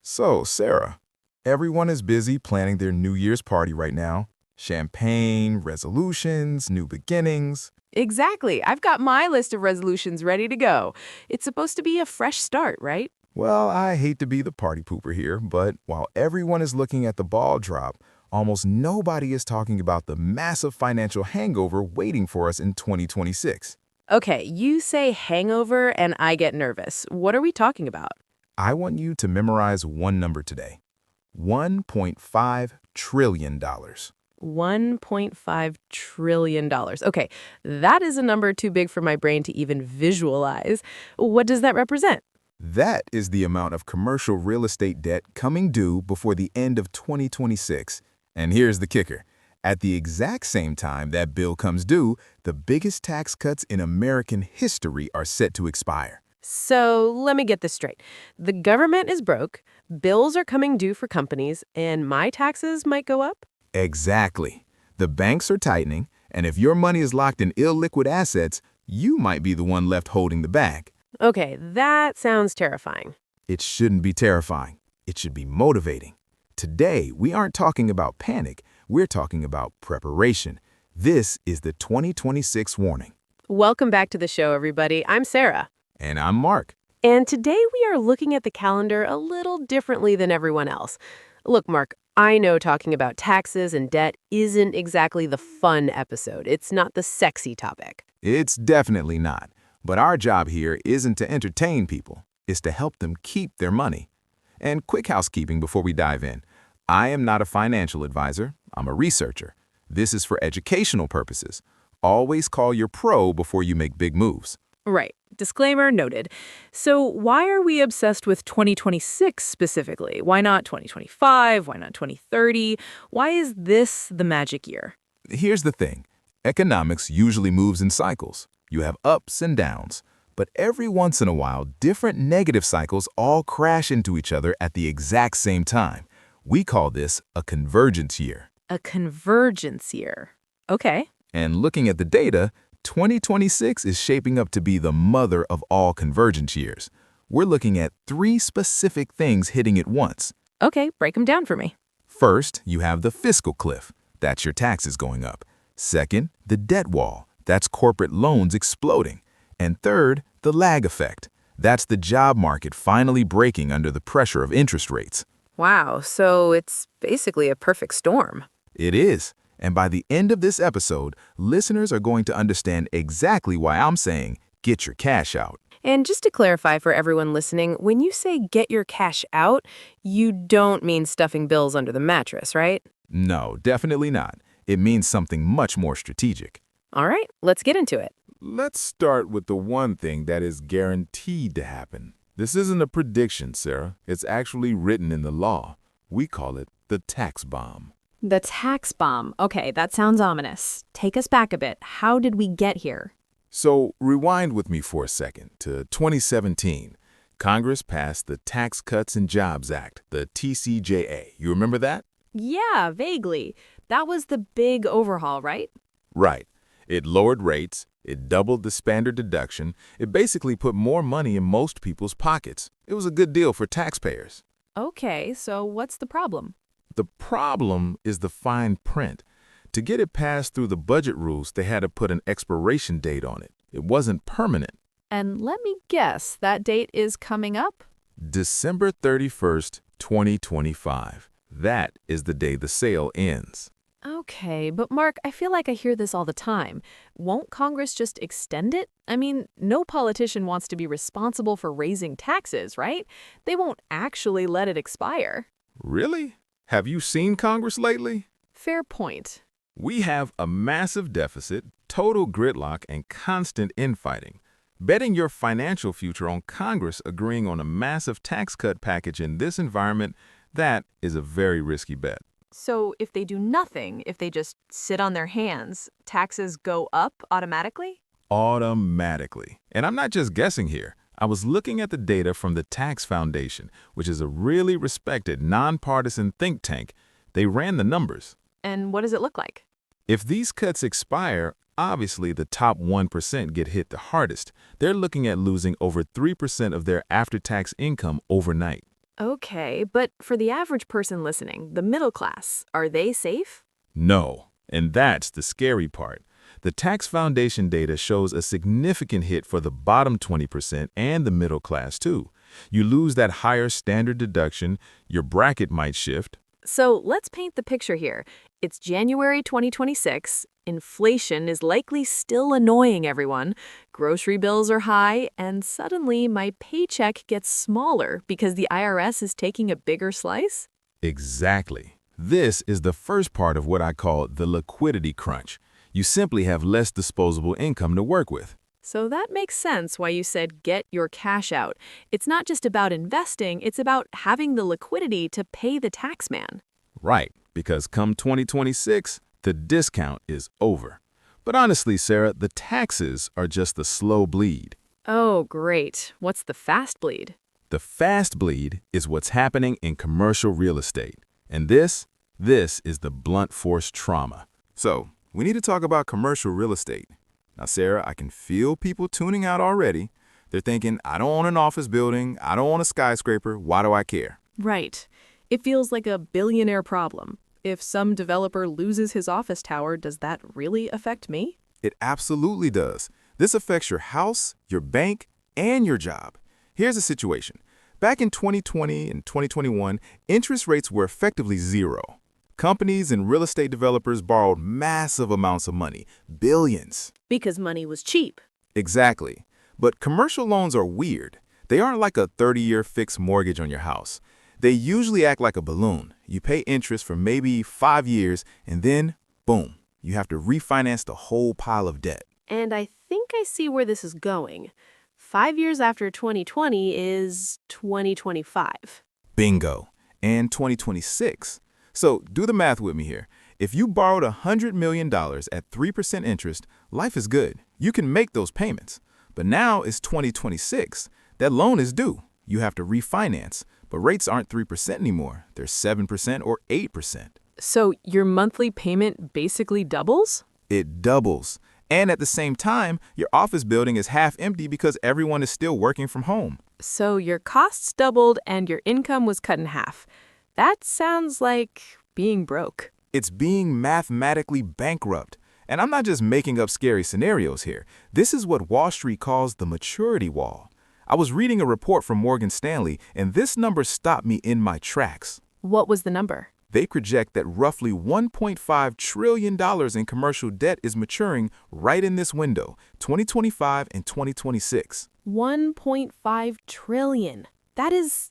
So, Sarah, everyone is busy planning their New Year's party right now. Champagne, resolutions, new beginnings. Exactly. I've got my list of resolutions ready to go. It's supposed to be a fresh start, right? Well, I hate to be the party pooper here, but while everyone is looking at the ball drop, almost nobody is talking about the massive financial hangover waiting for us in 2026. Okay, you say hangover and I get nervous. What are we talking about? I want you to memorize one number today. $1.5 trillion. $1.5 trillion. Okay, that is a number too big for my brain to even visualize. What does that represent? That is the amount of commercial real estate debt coming due before the end of 2026. And here's the kicker. At the exact same time that bill comes due, the biggest tax cuts in American history are set to expire. So let me get this straight. The government is broke, bills are coming due for companies, and my taxes might go up? Exactly. The banks are tightening, and if your money is locked in illiquid assets, you might be the one left holding the bag. Okay, that sounds terrifying. It shouldn't be terrifying. It should be motivating. Today, we aren't talking about panic. We're talking about preparation. This is the 2026 warning. Welcome back to the show, everybody. I'm Sarah. And I'm Mark. And today we are looking at the calendar a little differently than everyone else. Look, Mark, I know talking about taxes and debt isn't exactly the fun episode. It's not the sexy topic. It's definitely not. But our job here isn't to entertain people. It's to help them keep their money. And quick housekeeping before we dive in. I am not a financial advisor. I'm a researcher. This is for educational purposes. Always call your pro before you make big moves. Right. Disclaimer noted. So why are we obsessed with 2026 specifically? Why not 2025? Why not 2030? Why is this the magic year? Here's the thing. Economics usually moves in cycles. You have ups and downs. But every once in a while, different negative cycles all crash into each other at the exact same time. We call this a convergence year. A convergence year. Okay. And looking at the data, 2026 is shaping up to be the mother of all convergence years. We're looking at 3 specific things hitting at once. Okay, break them down for me. First, you have the fiscal cliff. That's your taxes going up. Second, the debt wall. That's corporate loans exploding. And third, the lag effect. That's the job market finally breaking under the pressure of interest rates. Wow, so it's basically a perfect storm. It is. And by the end of this episode, listeners are going to understand exactly why I'm saying, get your cash out. And just to clarify for everyone listening, when you say get your cash out, you don't mean stuffing bills under the mattress, right? No, definitely not. It means something much more strategic. All right, let's get into it. Let's start with the one thing that is guaranteed to happen. This isn't a prediction, Sarah. It's actually written in the law. We call it the tax bomb. The tax bomb. Okay, that sounds ominous. Take us back a bit. How did we get here? So rewind with me for a second to 2017. Congress passed the Tax Cuts and Jobs Act, the TCJA. You remember that? Yeah, vaguely. That was the big overhaul, right? Right. It lowered rates. It doubled the standard deduction. It basically put more money in most people's pockets. It was a good deal for taxpayers. Okay, so what's the problem? The problem is the fine print. To get it passed through the budget rules, they had to put an expiration date on it. It wasn't permanent. And let me guess, that date is coming up? December 31st, 2025. That is the day the sale ends. Okay, but Mark, I feel like I hear this all the time. Won't Congress just extend it? I mean, no politician wants to be responsible for raising taxes, right? They won't actually let it expire. Really? Have you seen Congress lately? Fair point. We have a massive deficit, total gridlock, and constant infighting. Betting your financial future on Congress agreeing on a massive tax cut package in this environment, that is a very risky bet. So if they do nothing, if they just sit on their hands, taxes go up automatically? Automatically. And I'm not just guessing here. I was looking at the data from the Tax Foundation, which is a really respected, nonpartisan think tank. They ran the numbers. And what does it look like? If these cuts expire, obviously the top 1% get hit the hardest. They're looking at losing over 3% of their after-tax income overnight. Okay, but for the average person listening, the middle class, are they safe? No, and that's the scary part. The Tax Foundation data shows a significant hit for the bottom 20% and the middle class, too. You lose that higher standard deduction, your bracket might shift. So let's paint the picture here. It's January 2026. Inflation is likely still annoying everyone. Grocery bills are high, and suddenly my paycheck gets smaller because the IRS is taking a bigger slice? Exactly. This is the first part of what I call the liquidity crunch. You simply have less disposable income to work with. So that makes sense why you said get your cash out. It's not just about investing, it's about having the liquidity to pay the tax man. Right, because come 2026, the discount is over. But honestly, Sarah, the taxes are just the slow bleed. Oh, great. What's the fast bleed? The fast bleed is what's happening in commercial real estate. And this is the blunt force trauma. So, we need to talk about commercial real estate. Now, Sarah, I can feel people tuning out already. They're thinking, I don't own an office building, I don't own a skyscraper, why do I care? Right. It feels like a billionaire problem. If some developer loses his office tower, does that really affect me? It absolutely does. This affects your house, your bank, and your job. Here's the situation. Back in 2020 and 2021, interest rates were effectively zero. Companies and real estate developers borrowed massive amounts of money, billions. Because money was cheap. Exactly. But commercial loans are weird. They aren't like a 30-year fixed mortgage on your house. They usually act like a balloon. You pay interest for maybe 5 years, and then, boom, you have to refinance the whole pile of debt. And I think I see where this is going. 5 years after 2020 is 2025. Bingo. And 2026. So do the math with me here. If you borrowed $100 million at 3% interest, life is good. You can make those payments. But now it's 2026. That loan is due. You have to refinance. But rates aren't 3% anymore. They're 7% or 8%. So your monthly payment basically doubles? It doubles. And at the same time, your office building is half empty because everyone is still working from home. So your costs doubled and your income was cut in half. That sounds like being broke. It's being mathematically bankrupt. And I'm not just making up scary scenarios here. This is what Wall Street calls the maturity wall. I was reading a report from Morgan Stanley, and this number stopped me in my tracks. What was the number? They project that roughly $1.5 trillion in commercial debt is maturing right in this window, 2025 and 2026. 1.5 trillion. That's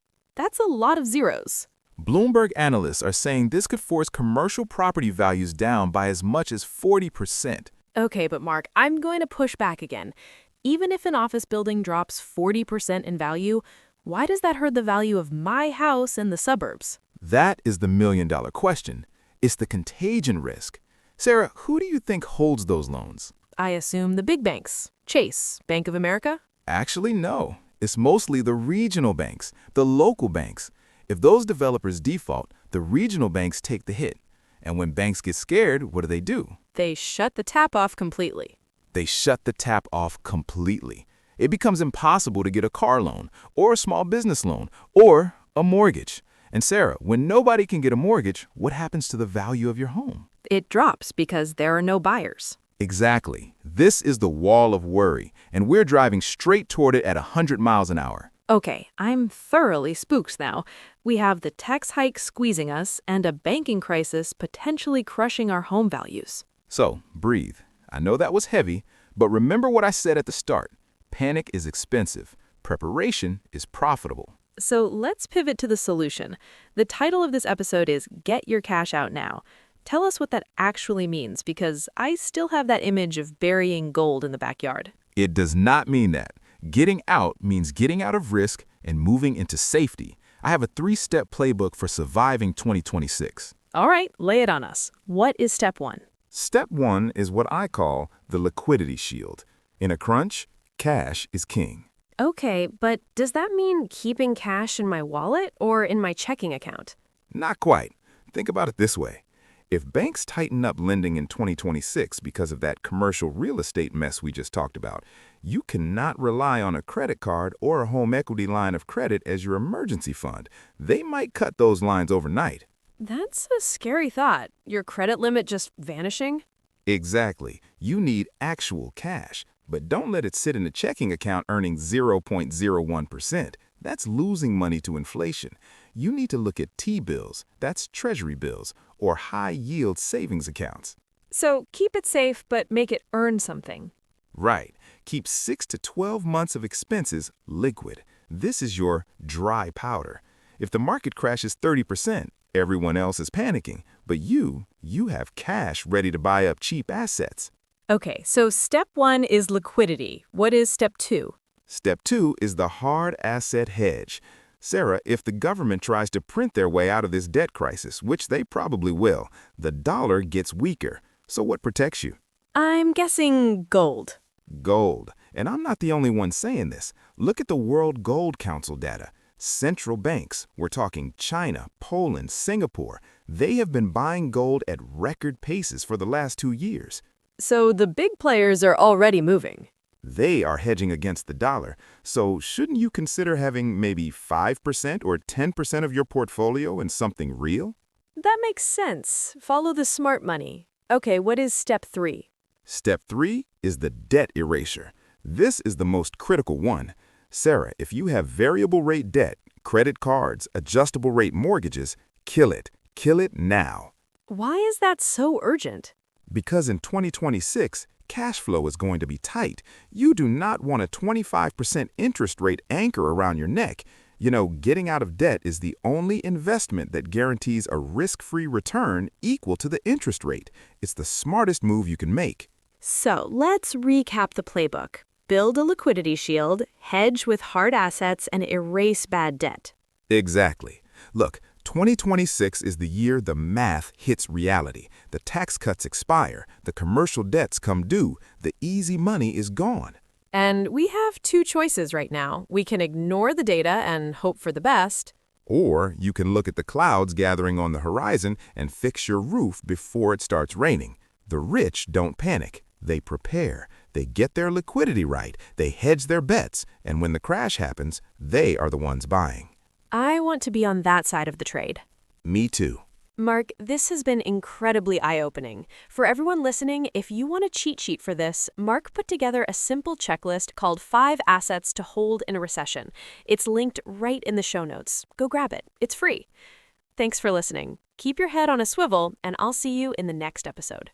a lot of zeros. Bloomberg analysts are saying this could force commercial property values down by as much as 40%. Okay, but Mark, I'm going to push back again. Even if an office building drops 40% in value, why does that hurt the value of my house in the suburbs? That is the million-dollar question. It's the contagion risk. Sarah, who do you think holds those loans? I assume the big banks. Chase, Bank of America? Actually, no. It's mostly the regional banks, the local banks. If those developers default, the regional banks take the hit. And when banks get scared, what do? They shut the tap off completely. They shut the tap off completely. It becomes impossible to get a car loan, or a small business loan, or a mortgage. And Sarah, when nobody can get a mortgage, what happens to the value of your home? It drops because there are no buyers. Exactly. This is the wall of worry, and we're driving straight toward it at 100 miles an hour. Okay, I'm thoroughly spooked now. We have the tax hike squeezing us and a banking crisis potentially crushing our home values. So, breathe. I know that was heavy, but remember what I said at the start. Panic is expensive. Preparation is profitable. So let's pivot to the solution. The title of this episode is Get Your Cash Out Now. Tell us what that actually means, because I still have that image of burying gold in the backyard. It does not mean that. Getting out means getting out of risk and moving into safety. I have a 3-step playbook for surviving 2026. All right, lay it on us. What is step 1? Step 1 is what I call the liquidity shield. In a crunch, cash is king. Okay, but does that mean keeping cash in my wallet or in my checking account? Not quite. Think about it this way. If banks tighten up lending in 2026 because of that commercial real estate mess we just talked about, you cannot rely on a credit card or a home equity line of credit as your emergency fund. They might cut those lines overnight. That's a scary thought. Your credit limit just vanishing? Exactly. You need actual cash, but don't let it sit in a checking account earning 0.01%. That's losing money to inflation. You need to look at T-bills, that's treasury bills, or high-yield savings accounts. So keep it safe, but make it earn something. Right. Keep 6 to 12 months of expenses liquid. This is your dry powder. If the market crashes 30%, everyone else is panicking, but you have cash ready to buy up cheap assets. Okay, so step 1 is liquidity. What is step 2? Step 2 is the hard asset hedge. Sarah, if the government tries to print their way out of this debt crisis, which they probably will, the dollar gets weaker. So what protects you? I'm guessing gold. Gold. And I'm not the only one saying this. Look at the World Gold Council data. Central banks, we're talking China, Poland, Singapore, they have been buying gold at record paces for the last 2 years. So the big players are already moving. They are hedging against the dollar, so shouldn't you consider having maybe 5% or 10% of your portfolio in something real? That makes sense. Follow the smart money. Okay, what is step 3? Step 3 is the debt erasure. This is the most critical one. Sarah, if you have variable rate debt, credit cards, adjustable rate mortgages, kill it. Kill it now. Why is that so urgent? Because in 2026, cash flow is going to be tight. You do not want a 25% interest rate anchor around your neck. You know, getting out of debt is the only investment that guarantees a risk-free return equal to the interest rate. It's the smartest move you can make. So let's recap the playbook. Build a liquidity shield, hedge with hard assets, and erase bad debt. Exactly. Look, 2026 is the year the math hits reality. The tax cuts expire, the commercial debts come due, the easy money is gone. And we have 2 choices right now. We can ignore the data and hope for the best. Or you can look at the clouds gathering on the horizon and fix your roof before it starts raining. The rich don't panic. They prepare. They get their liquidity right. They hedge their bets. And when the crash happens, they are the ones buying. I want to be on that side of the trade. Me too. Mark, this has been incredibly eye-opening. For everyone listening, if you want a cheat sheet for this, Mark put together a simple checklist called 5 assets to hold in a recession. It's linked right in the show notes. Go grab it. It's free. Thanks for listening. Keep your head on a swivel, and I'll see you in the next episode.